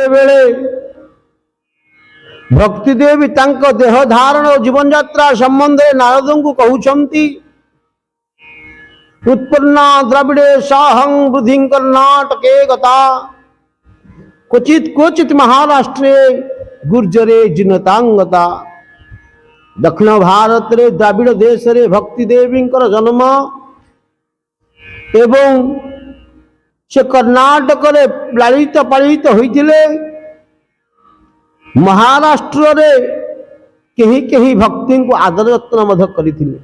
बेले भक्ति देवी तांको देह धारण और जीवन यात्रा संबंध नारद को कहउछंती उत्पन्ना द्रविड़े साहं वृद्धि कर्नाटके गता क्वचित महाराष्ट्रे गुर्जरे जिनतांगता। दक्षिण भारत रे द्राविड़ देश रे भक्ति देवी जन्म एवं से कर्नाटक रे लालित पालित होइतिले। महाराष्ट्र रे केही केही भक्ति को आदर यत्न मध्य करिथिले।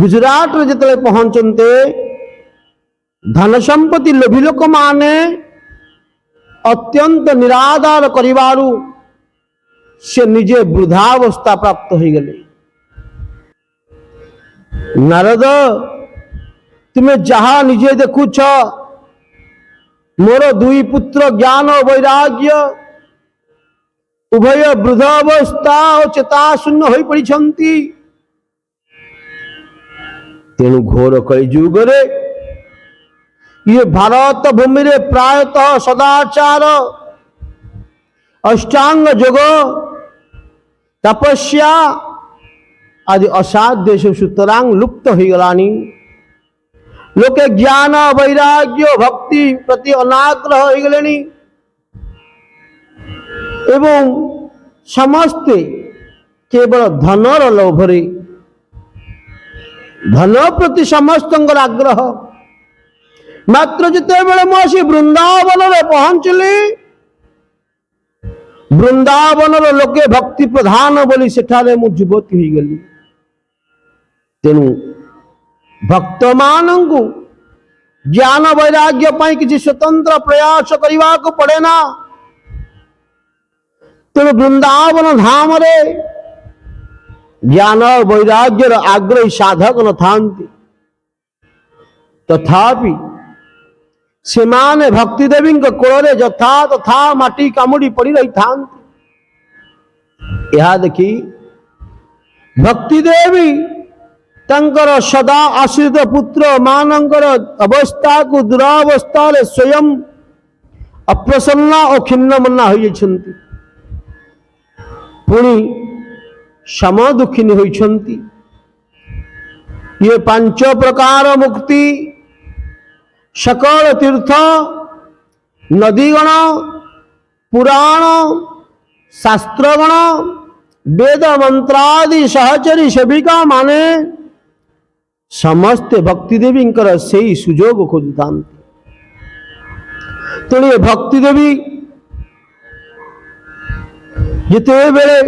गुजरात रे जतले पहुंचते धन संपत्ति लोभी लोक माने अत्यंत निरादार करिवारु से निजे वृद्धावस्था प्राप्त हो गले। नारद तुम्हें जहा निजे देखुछ मोर दुई पुत्र ज्ञान और वैराग्य उभय वृद्ध अवस्था और चेता शून्य हो पड़ी। तेणु घोर कलिजुग रे ये भारत भूमि रे प्रायतः सदाचार अष्टांग योग तपस्या आदि असाध्य सुतरांग लुप्त हो गलानी। लोके ज्ञान वैराग्य भक्ति प्रति अनाग्रह हो गले एवं समस्ते केवल धनर लोभरे धन प्रति समस्त आग्रह। मात्र जिते बेले मुझे वृंदावन में पहुंचली वृंदावन लोके भक्ति प्रधान बोली सेठारे मु युवती हो गली। तेणु भक्त मानंकु ज्ञान वैराग्य पाई किसी स्वतंत्र प्रयास करने को पड़े ना। तेणु वृंदावन धाम रे ज्ञान वैराग्यर आग्रही साधक न थांती तथापि सेमाने भक्ति देवी कोଳରେ यथा तथा माटी कामुड़ी पड़ी रही थांती। यह देखी भक्ति देवी तंकर सदा आश्रित पुत्र मानंकर अवस्था को दुरावस्था स्वयं अप्रसन्ना और खिन्न मन्ना हो पुणी सम दुखिनी होइछंती। ये पांच प्रकार मुक्ति सकल तीर्थ नदीगण पुराण शास्त्रगण वेद मंत्रादि सहचरी सेविका माने समस्त भक्ति देवी से ही सुजोग खोजुता। तेणु ये भक्ति देवी जिते बेले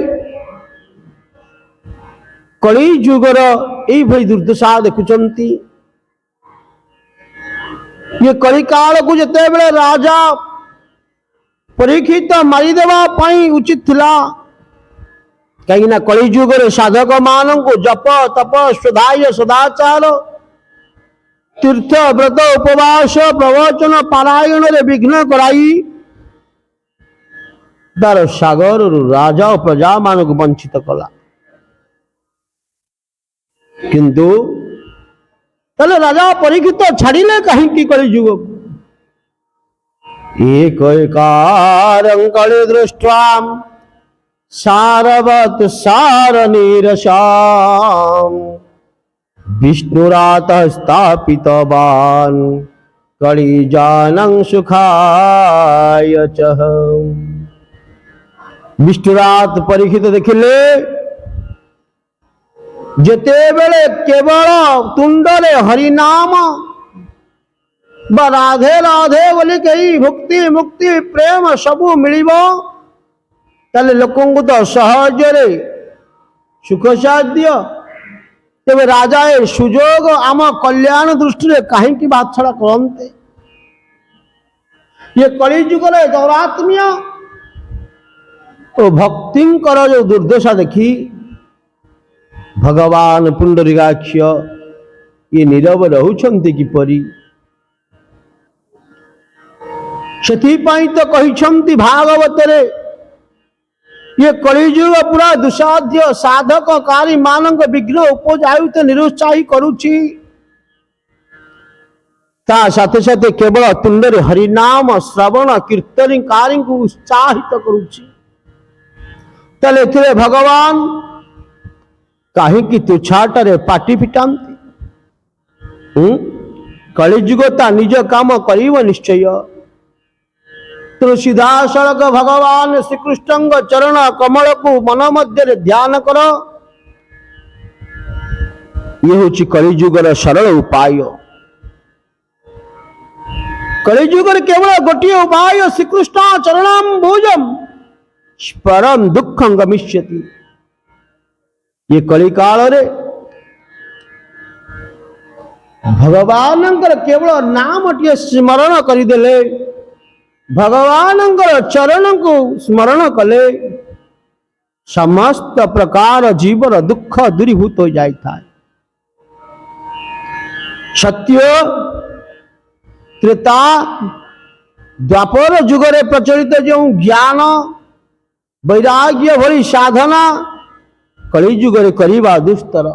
कली जुगर यही दुर्दशा देखुंती। ये कली काल को जिते बेले राजा परीक्षित मारिदेवा उचित थिला कहीं ना कली जुगर साधक मान को जप तप स्वधाय सदाचार तीर्थ व्रत उपवास प्रवचन पारायण रे विघ्न कराई दार सागर राजा और प्रजा मान को वंचित कला। किंतु तले राजा परीक्षित छाड़िले कहीं कली जुग एक कली दृष्टा सारवत सार नीरसाम विष्णुरात स्थापितवान कली जानं सुखाय चह। विष्णुरात परीक्षित देखिले जेते बेले केवल तुंडरे हरिनाम राधे राधे बोली कही भक्ति मुक्ति प्रेम सबू मिलिबो ताले लोकों को तो सहजरे सुख साध्य। तेरे राजा ए सुजोग आम कल्याण दृष्टि कहीं बात छड़ा करते। ये कलिजुग दौरात्म्य तो भक्ति जो दुर्दशा देखी भगवान पुंडरीकाक्ष ये नीरव रहुछंती किपरि सेथिपाई तो कहिछंती भागवत रे ये कलिजुग पूरा दुसाध्य साधक कारी मानक विघ्न उपजायुत निरुत्साही करुछि। ता साथे साथे केवल तुंडरे हरिनाम श्रवण कीर्तनकारी को उत्साहित करुछि। ताले एथिरे भगवान काहींकि तुछाटरे पाटी फिटांती। कलिजुगता निज काम करिव निश्चय। तुलसीदासक भगवान श्रीकृष्ण चरण कमल को मन मध्य ध्यान कर। ये हूँ कलिजुगर सरल उपाय। कलिजुगर केवल गोटे उपाय श्रीकृष्ण चरणाम्बुजम परम दुखं गमिष्यति। ये कली काल रे भगवान केवल नाम टे स्मरण करदेले, भगवान चरण को स्मरण कले समस्त प्रकार जीवन दुख दूरीभूत हो जाए। सत्य त्रेता द्वापर जुगरे प्रचलित जो ज्ञान वैराग्य भली साधना कली जुगरे करिबा दुस्तर।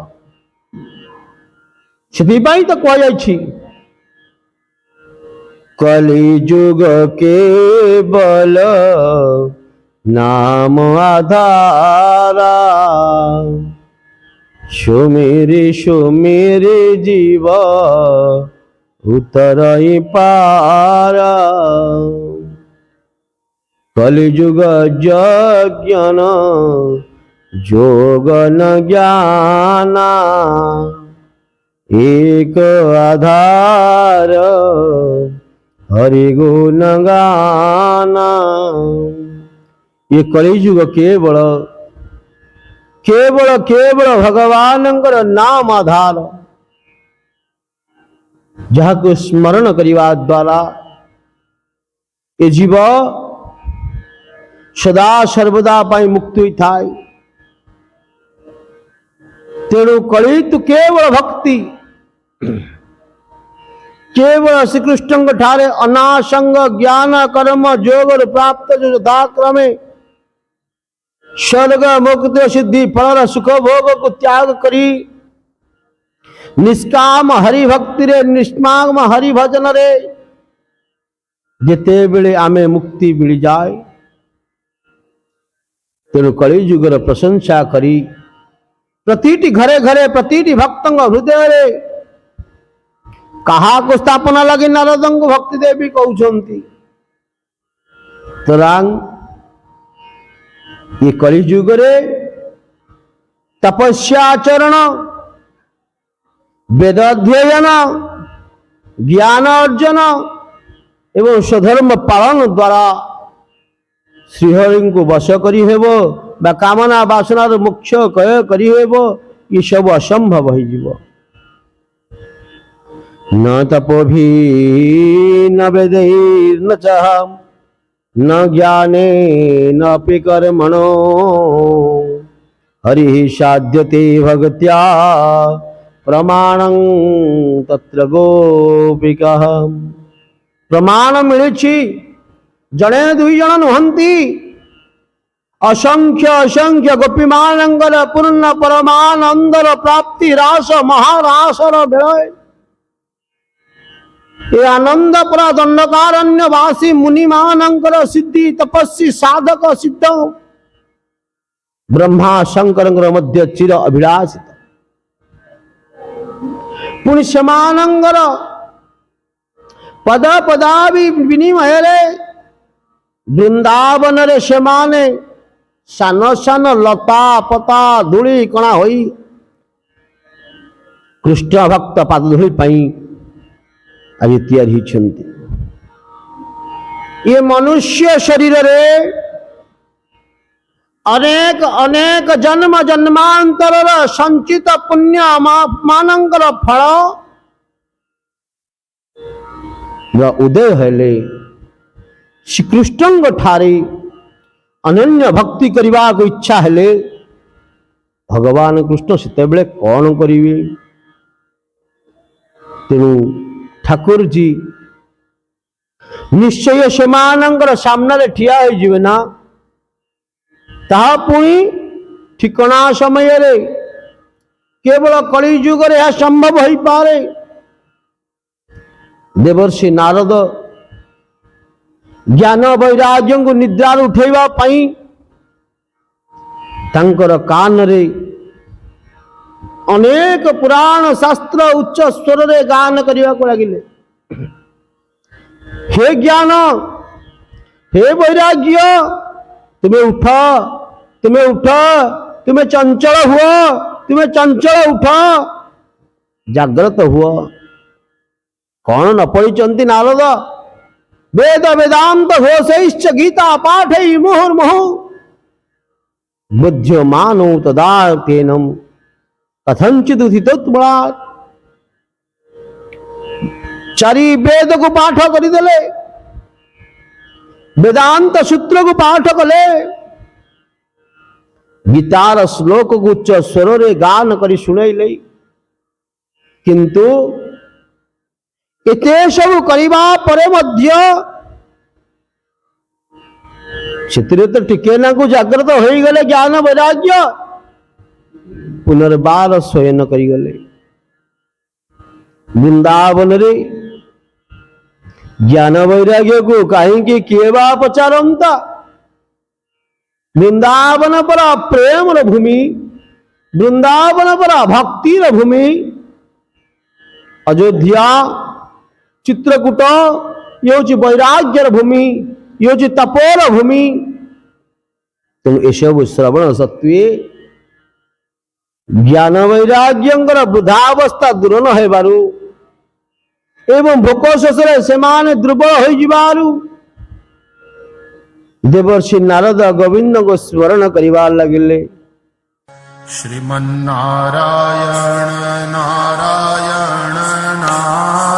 ସେଥିପାଇଁ तो कहुछि कलिजुग केवल नाम आधारा सुमेरे सुमेरे जीव उतरई पारा। कलिजुग जज्ञान जोग न ज्ञाना एक आधार हरि गुण गाना। ये कलिजुग केवल केवल केवल भगवान नाम आधार जहाँ को स्मरण करिवा द्वारा ये जीव सदा सर्वदा पाई मुक्त हुई थाए। तेणु कली तो केवल भक्ति केवल श्रीकृष्ण ठारे अनासंग ज्ञान कर्म योग प्राप्त जो यथाक्रमे स्वर्ग मुक्ति सिद्धि फल सुख भोग को त्याग करी निष्काम हरि भक्ति रे निष्काम हरि भजन रे जेते बेले आमे मुक्ति मिल जाए। तेणु कली जुगर प्रशंसा करी प्रतिटी घरे घरे प्रतिटी भक्त हृदय रे कहा को स्थापना लगे नारद को भक्ति देवी कहउछंती। तरांग ये कली जुगरे तपस्या आचरण वेद अध्ययन ज्ञान अर्जन एवं स्वधर्म पालन द्वारा श्रीहरि को वश करी हेबो बा कामना वासना मोक्ष कय करी हेबो ये सब असंभव हो जीव। न तपोभि न वेदैर्न च न ज्ञाने न अपि कर्मणो हरि साध्यते भगत्या प्रमाणं तत्र गोपिकः। प्रमाण मिलुछि जड़े दुई जन नुहंती असंख्य असंख्य गोपी मानंगर पूर्ण परमानंदर प्राप्ति रास महारासर बेले ये आनंद परा दंडकारण्य वासी मुनि मानंकर सिद्धि तपस्वी साधक सिद्ध ब्रह्मा शंकर मध्य चिर अभिलाषित पुण्य समानंगर पद पदावि विनिमय रे वृंदावन रे सेमाने सान सान लता पता धूली कणा होई कृष्ण भक्त पाद धूली पाई आज तैयारी होती। ये मनुष्य शरीर रे अनेक अनेक जन्म जन्मांतर संचित पुण्य मानंकर फल उदय हेले श्रीकृष्ण ठारे अनन्य भक्ति करने को इच्छा हेले भगवान कृष्ण सेते बेले कौन करिवे। तेणु ठाकुर जी निश्चय सेमानंकर सामने ठिया हो जिवे ना ताहा पुणी ठिकना समय रे केवल कली जुग रे संभव हो पारे। देवर्षि नारद ज्ञान वैराग्य को निद्रा उठेवा पाई तांकर कान रे अनेक पुराण शास्त्र उच्च स्वर रे गान करने को लगिले। हे ज्ञान, हे वैराग्य, तुम्हें उठ, तुम्हें उठ, तुम्हें चंचल हुआ, तुम्हें चंचल उठ, जागृत हुआ। कौन न पढ़ी नारद? वेद वेदांत घोषैश्च गीता पाठै मुहुर्मुहु बुद्ध्यमानो तदातेनम कथंचित् उदितोत्बलात्। चारि वेद को पाठ करिदेले, वेदांत सूत्र को पाठ कले, गीतार श्लोक को उच्च स्वर रे गान करी सुनैले, किंतु एते सब करिबा परे मध्य चित्रे तो टिके ना को जागृत हो गले ज्ञान वैराग्य, पुनर्बार शयन करी गले। वृंदावन रे ज्ञान वैराग्य को कहीं किए बा पचारंता। वृंदावन पर प्रेम भूमि, वृंदावन पर भक्ति भूमि। अयोध्या चित्रकूट ये वैराग्यर भूमि, ये तपोर भूमि। तुम यशब श्रवण सत्वे ज्ञान वैराग्यंकर वृद्धावस्था दूर न हेबारु एवं भोक शोषरे सेमाने दुर्बल हो जिबारु देवर्षि नारद गोविंद को स्मरण करिबार लगिले। श्रीमन्नारायण नारायण नारायण।